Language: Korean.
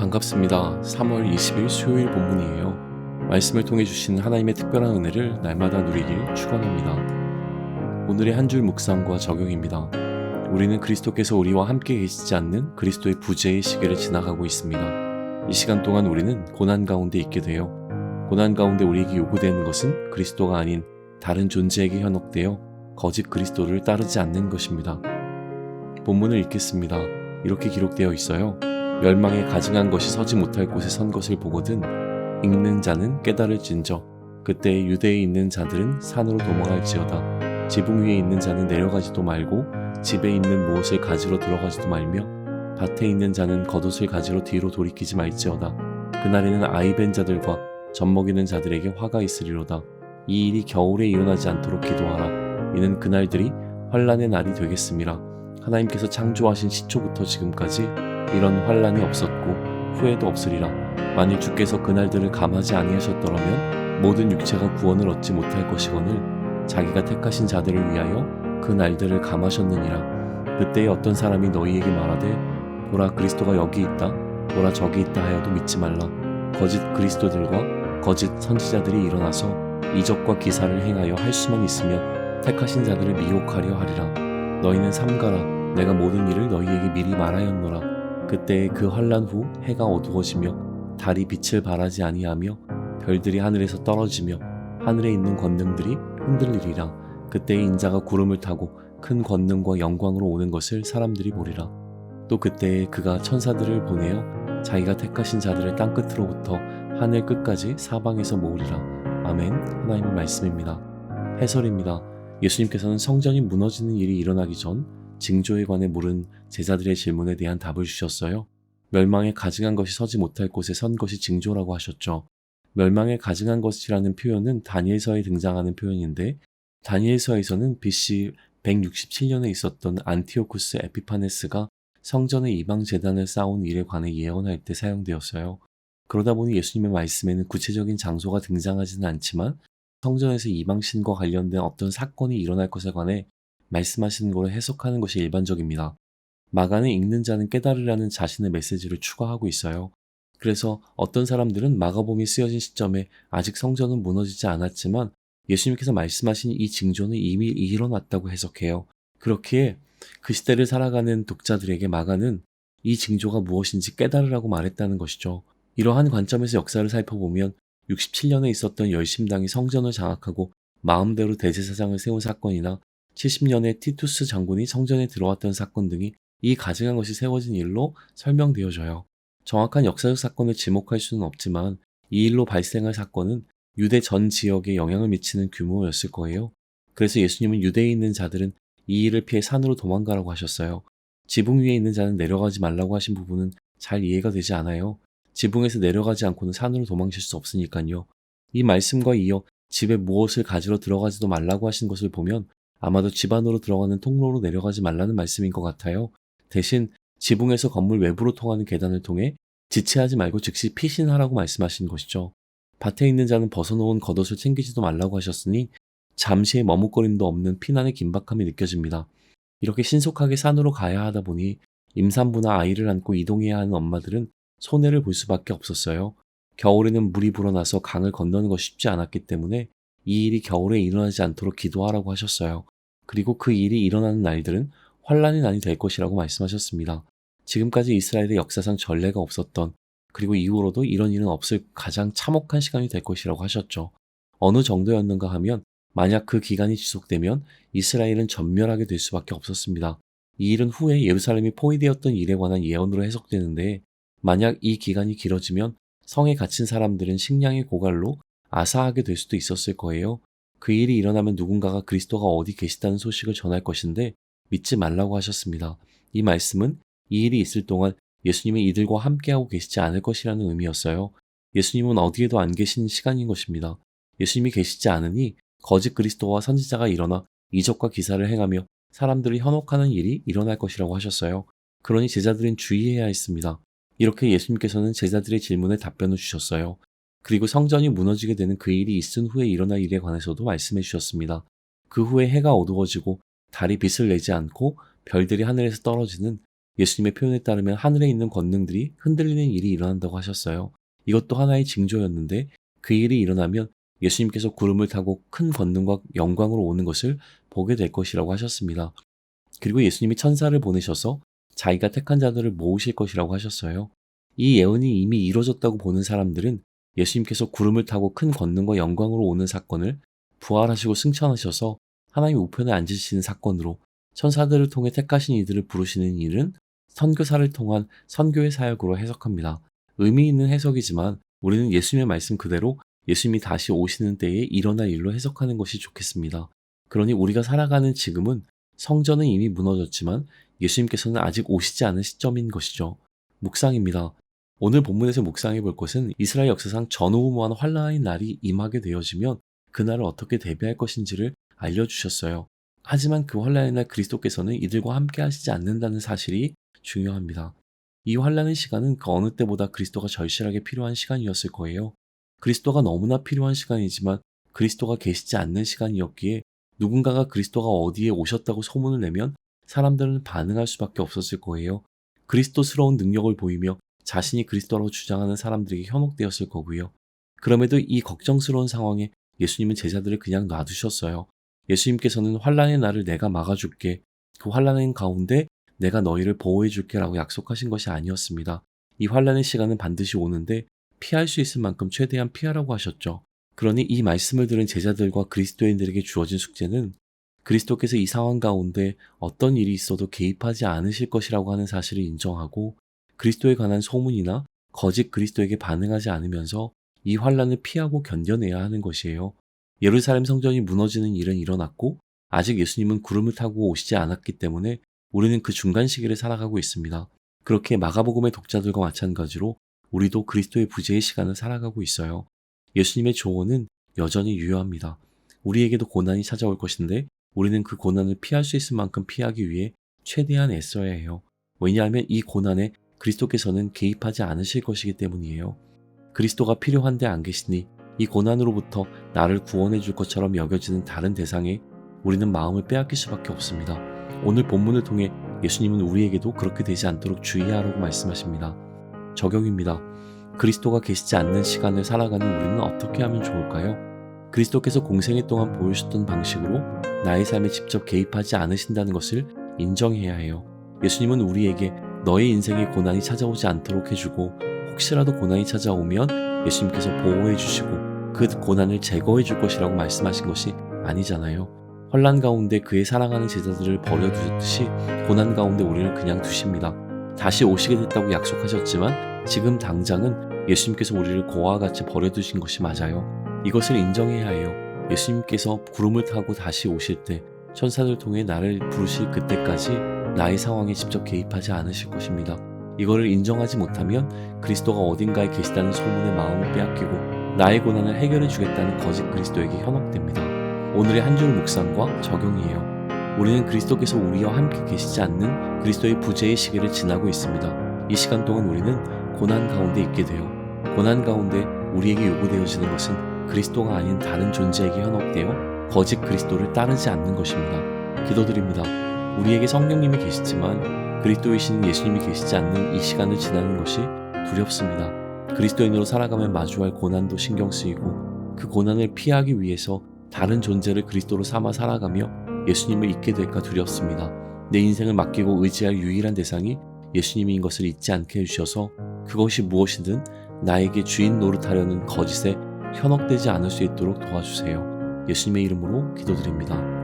반갑습니다. 3월 20일 수요일 본문이에요. 말씀을 통해 주신 하나님의 특별한 은혜를 날마다 누리길 축원합니다. 오늘의 한 줄 묵상과 적용입니다. 우리는 그리스도께서 우리와 함께 계시지 않는 그리스도의 부재의 시기를 지나가고 있습니다. 이 시간 동안 우리는 고난 가운데 있게 되어 고난 가운데 우리에게 요구되는 것은 그리스도가 아닌 다른 존재에게 현혹되어 거짓 그리스도를 따르지 않는 것입니다. 본문을 읽겠습니다. 이렇게 기록되어 있어요. 멸망에 가증한 것이 서지 못할 곳에 선 것을 보거든 읽는 자는 깨달을진저 그때 유대에 있는 자들은 산으로 도망할지어다. 지붕 위에 있는 자는 내려가지도 말고 집에 있는 무엇을 가지러 들어가지도 말며 밭에 있는 자는 겉옷을 가지러 뒤로 돌이키지 말지어다. 그날에는 아이벤 자들과 젖먹이는 자들에게 화가 있으리로다. 이 일이 겨울에 일어나지 않도록 기도하라. 이는 그날들이 환난의 날이 되겠음이라. 하나님께서 창조하신 시초부터 지금까지 이런 환난이 없었고 후회도 없으리라. 만일 주께서 그날들을 감하지 아니하셨더라면 모든 육체가 구원을 얻지 못할 것이거늘 자기가 택하신 자들을 위하여 그 날들을 감하셨느니라. 그때에 어떤 사람이 너희에게 말하되 보라 그리스도가 여기 있다 보라 저기 있다 하여도 믿지 말라. 거짓 그리스도들과 거짓 선지자들이 일어나서 이적과 기사를 행하여 할 수만 있으면 택하신 자들을 미혹하려 하리라. 너희는 삼가라. 내가 모든 일을 너희에게 미리 말하였노라. 그때에 그 환난 후 해가 어두워지며 달이 빛을 발하지 아니하며 별들이 하늘에서 떨어지며 하늘에 있는 권능들이 흔들리리라. 그때에 인자가 구름을 타고 큰 권능과 영광으로 오는 것을 사람들이 보리라. 또 그때에 그가 천사들을 보내어 자기가 택하신 자들을 땅끝으로부터 하늘 끝까지 사방에서 모으리라. 아멘. 하나님의 말씀입니다. 해설입니다. 예수님께서는 성전이 무너지는 일이 일어나기 전 징조에 관해 물은 제자들의 질문에 대한 답을 주셨어요. 멸망에 가증한 것이 서지 못할 곳에 선 것이 징조라고 하셨죠. 멸망에 가증한 것이라는 표현은 다니엘서에 등장하는 표현인데 다니엘서에서는 BC 167년에 있었던 안티오쿠스 에피파네스가 성전의 이방 제단을 쌓은 일에 관해 예언할 때 사용되었어요. 그러다 보니 예수님의 말씀에는 구체적인 장소가 등장하지는 않지만 성전에서 이방신과 관련된 어떤 사건이 일어날 것에 관해 말씀하시는 것을 해석하는 것이 일반적입니다. 마가는 읽는 자는 깨달으라는 자신의 메시지를 추가하고 있어요. 그래서 어떤 사람들은 마가복음이 쓰여진 시점에 아직 성전은 무너지지 않았지만 예수님께서 말씀하신 이 징조는 이미 일어났다고 해석해요. 그렇기에 그 시대를 살아가는 독자들에게 마가는 이 징조가 무엇인지 깨달으라고 말했다는 것이죠. 이러한 관점에서 역사를 살펴보면 67년에 있었던 열심당이 성전을 장악하고 마음대로 대제사장을 세운 사건이나 70년에 티투스 장군이 성전에 들어왔던 사건 등이 이 가증한 것이 세워진 일로 설명되어져요. 정확한 역사적 사건을 지목할 수는 없지만 이 일로 발생할 사건은 유대 전 지역에 영향을 미치는 규모였을 거예요. 그래서 예수님은 유대에 있는 자들은 이 일을 피해 산으로 도망가라고 하셨어요. 지붕 위에 있는 자는 내려가지 말라고 하신 부분은 잘 이해가 되지 않아요. 지붕에서 내려가지 않고는 산으로 도망칠 수 없으니까요. 이 말씀과 이어 집에 무엇을 가지러 들어가지도 말라고 하신 것을 보면 아마도 집 안으로 들어가는 통로로 내려가지 말라는 말씀인 것 같아요. 대신 지붕에서 건물 외부로 통하는 계단을 통해 지체하지 말고 즉시 피신하라고 말씀하신 것이죠. 밭에 있는 자는 벗어놓은 겉옷을 챙기지도 말라고 하셨으니 잠시의 머뭇거림도 없는 피난의 긴박함이 느껴집니다. 이렇게 신속하게 산으로 가야 하다 보니 임산부나 아이를 안고 이동해야 하는 엄마들은 손해를 볼 수밖에 없었어요. 겨울에는 물이 불어나서 강을 건너는 것이 쉽지 않았기 때문에 이 일이 겨울에 일어나지 않도록 기도하라고 하셨어요. 그리고 그 일이 일어나는 날들은 환란의 날이 될 것이라고 말씀하셨습니다. 지금까지 이스라엘의 역사상 전례가 없었던 그리고 이후로도 이런 일은 없을 가장 참혹한 시간이 될 것이라고 하셨죠. 어느 정도였는가 하면 만약 그 기간이 지속되면 이스라엘은 전멸하게 될 수밖에 없었습니다. 이 일은 후에 예루살렘이 포위되었던 일에 관한 예언으로 해석되는데 만약 이 기간이 길어지면 성에 갇힌 사람들은 식량의 고갈로 아사하게 될 수도 있었을 거예요. 그 일이 일어나면 누군가가 그리스도가 어디 계시다는 소식을 전할 것인데 믿지 말라고 하셨습니다. 이 말씀은 이 일이 있을 동안 예수님이 이들과 함께하고 계시지 않을 것이라는 의미였어요. 예수님은 어디에도 안 계신 시간인 것입니다. 예수님이 계시지 않으니 거짓 그리스도와 선지자가 일어나 이적과 기사를 행하며 사람들을 현혹하는 일이 일어날 것이라고 하셨어요. 그러니 제자들은 주의해야 했습니다. 이렇게 예수님께서는 제자들의 질문에 답변을 주셨어요. 그리고 성전이 무너지게 되는 그 일이 있은 후에 일어날 일에 관해서도 말씀해 주셨습니다. 그 후에 해가 어두워지고 달이 빛을 내지 않고 별들이 하늘에서 떨어지는 예수님의 표현에 따르면 하늘에 있는 권능들이 흔들리는 일이 일어난다고 하셨어요. 이것도 하나의 징조였는데 그 일이 일어나면 예수님께서 구름을 타고 큰 권능과 영광으로 오는 것을 보게 될 것이라고 하셨습니다. 그리고 예수님이 천사를 보내셔서 자기가 택한 자들을 모으실 것이라고 하셨어요. 이 예언이 이미 이루어졌다고 보는 사람들은 예수님께서 구름을 타고 큰 권능과 영광으로 오는 사건을 부활하시고 승천하셔서 하나님 우편에 앉으시는 사건으로 천사들을 통해 택하신 이들을 부르시는 일은 선교사를 통한 선교의 사역으로 해석합니다. 의미 있는 해석이지만 우리는 예수님의 말씀 그대로 예수님이 다시 오시는 때에 일어날 일로 해석하는 것이 좋겠습니다. 그러니 우리가 살아가는 지금은 성전은 이미 무너졌지만 예수님께서는 아직 오시지 않은 시점인 것이죠. 묵상입니다. 오늘 본문에서 묵상해 볼 것은 이스라엘 역사상 전무후무한 환란의 날이 임하게 되어지면 그날을 어떻게 대비할 것인지를 알려주셨어요. 하지만 그 환란의 날 그리스도께서는 이들과 함께 하시지 않는다는 사실이 중요합니다. 이 환란의 시간은 그 어느 때보다 그리스도가 절실하게 필요한 시간이었을 거예요. 그리스도가 너무나 필요한 시간이지만 그리스도가 계시지 않는 시간이었기에 누군가가 그리스도가 어디에 오셨다고 소문을 내면 사람들은 반응할 수밖에 없었을 거예요. 그리스도스러운 능력을 보이며 자신이 그리스도라고 주장하는 사람들에게 현혹되었을 거고요. 그럼에도 이 걱정스러운 상황에 예수님은 제자들을 그냥 놔두셨어요. 예수님께서는 환란의 날을 내가 막아줄게, 그 환란의 가운데 내가 너희를 보호해줄게 라고 약속하신 것이 아니었습니다. 이 환란의 시간은 반드시 오는데 피할 수 있을 만큼 최대한 피하라고 하셨죠. 그러니 이 말씀을 들은 제자들과 그리스도인들에게 주어진 숙제는 그리스도께서 이 상황 가운데 어떤 일이 있어도 개입하지 않으실 것이라고 하는 사실을 인정하고 그리스도에 관한 소문이나 거짓 그리스도에게 반응하지 않으면서 이 환란을 피하고 견뎌내야 하는 것이에요. 예루살렘 성전이 무너지는 일은 일어났고 아직 예수님은 구름을 타고 오시지 않았기 때문에 우리는 그 중간 시기를 살아가고 있습니다. 그렇게 마가복음의 독자들과 마찬가지로 우리도 그리스도의 부재의 시간을 살아가고 있어요. 예수님의 조언은 여전히 유효합니다. 우리에게도 고난이 찾아올 것인데 우리는 그 고난을 피할 수 있을 만큼 피하기 위해 최대한 애써야 해요. 왜냐하면 이 고난에 그리스도께서는 개입하지 않으실 것이기 때문이에요. 그리스도가 필요한데 안 계시니 이 고난으로부터 나를 구원해 줄 것처럼 여겨지는 다른 대상에 우리는 마음을 빼앗길 수밖에 없습니다. 오늘 본문을 통해 예수님은 우리에게도 그렇게 되지 않도록 주의하라고 말씀하십니다. 적용입니다. 그리스도가 계시지 않는 시간을 살아가는 우리는 어떻게 하면 좋을까요? 그리스도께서 공생애 동안 보여주셨던 방식으로 나의 삶에 직접 개입하지 않으신다는 것을 인정해야 해요. 예수님은 우리에게 너의 인생에 고난이 찾아오지 않도록 해주고 혹시라도 고난이 찾아오면 예수님께서 보호해 주시고 그 고난을 제거해 줄 것이라고 말씀하신 것이 아니잖아요. 환난 가운데 그의 사랑하는 제자들을 버려두셨듯이 고난 가운데 우리를 그냥 두십니다. 다시 오시게 됐다고 약속하셨지만 지금 당장은 예수님께서 우리를 고아와 같이 버려두신 것이 맞아요. 이것을 인정해야 해요. 예수님께서 구름을 타고 다시 오실 때 천사들 통해 나를 부르실 그때까지 나의 상황에 직접 개입하지 않으실 것입니다. 이거를 인정하지 못하면 그리스도가 어딘가에 계시다는 소문에 마음을 빼앗기고 나의 고난을 해결해 주겠다는 거짓 그리스도에게 현혹됩니다. 오늘의 한 줄 묵상과 적용이에요. 우리는 그리스도께서 우리와 함께 계시지 않는 그리스도의 부재의 시기를 지나고 있습니다. 이 시간 동안 우리는 고난 가운데 있게 돼요. 고난 가운데 우리에게 요구되어지는 것은 그리스도가 아닌 다른 존재에게 현혹되어 거짓 그리스도를 따르지 않는 것입니다. 기도드립니다. 우리에게 성령님이 계시지만 그리스도이신 예수님이 계시지 않는 이 시간을 지나는 것이 두렵습니다. 그리스도인으로 살아가며 마주할 고난도 신경 쓰이고 그 고난을 피하기 위해서 다른 존재를 그리스도로 삼아 살아가며 예수님을 잊게 될까 두렵습니다. 내 인생을 맡기고 의지할 유일한 대상이 예수님인 것을 잊지 않게 해주셔서 그것이 무엇이든 나에게 주인 노릇하려는 거짓에 현혹되지 않을 수 있도록 도와주세요. 예수님의 이름으로 기도드립니다.